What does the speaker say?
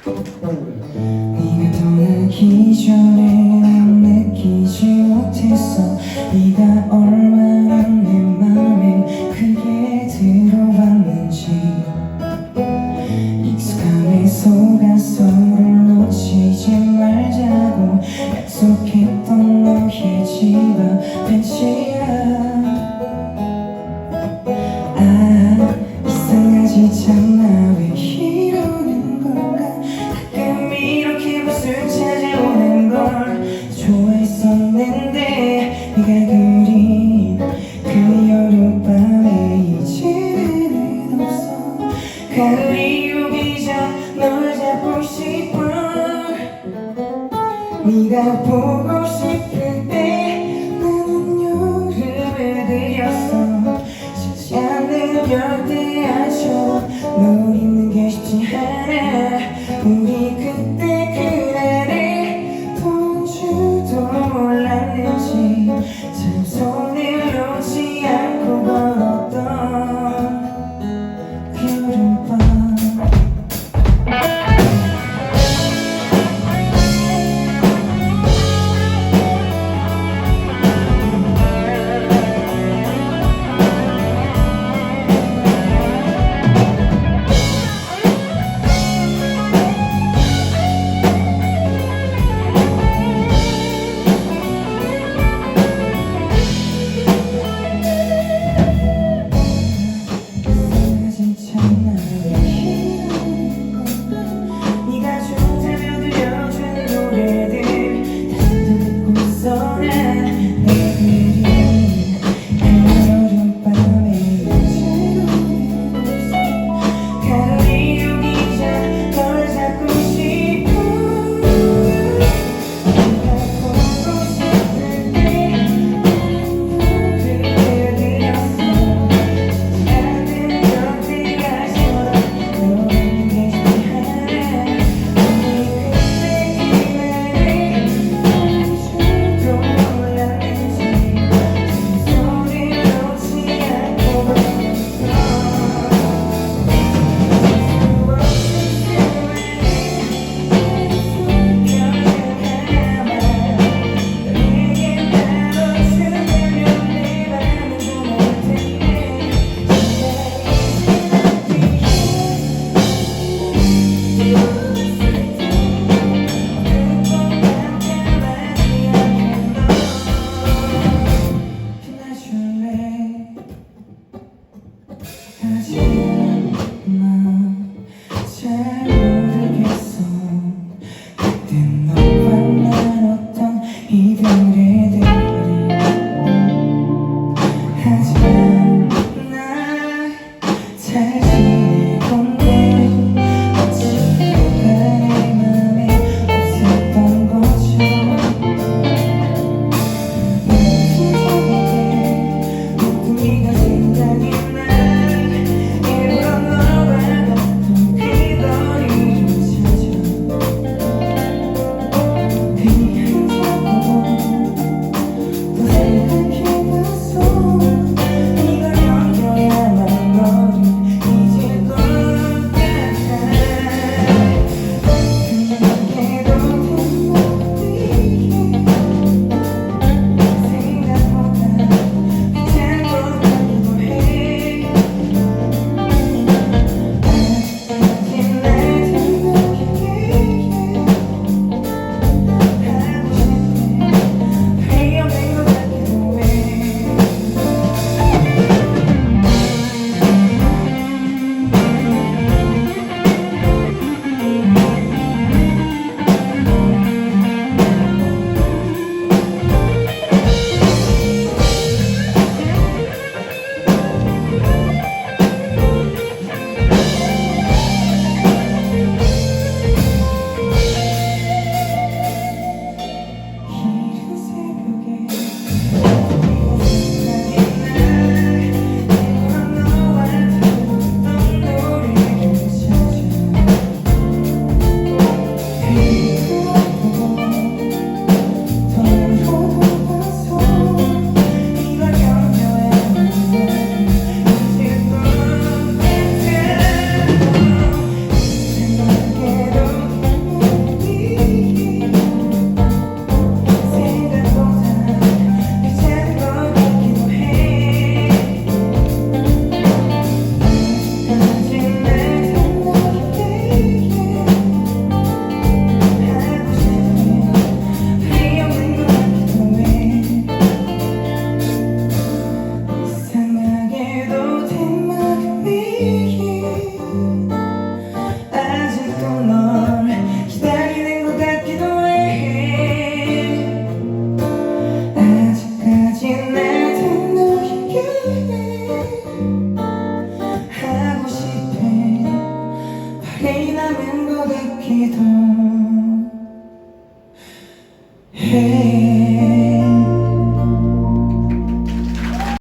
네가 떠나기 전에 난 느끼지 못했어. 네가 얼마나 내 맘에 크게 들어왔는지. 익숙함에 속아서를 놓치지 말자고 약속했던 너의 집 앞 벤치야. 이상하지 참나 왜 이러는 걸까. 가끔 이렇게 웃음 찾아오는 걸 좋아했었는데 네가 그린 그 여름밤에 이제는 없어. 가을이 오기 전 널 잡고 싶어. 네가 보고 싶을 때 나는 여름을 그렸어. 쉽지 않은 열대야처럼 널 잊는 게 쉽지 않아. 우리 그때 그날에 돈 줄도 몰랐는지 참 손을 놓지 않고 걸었던 여름밤. 이상하지 참나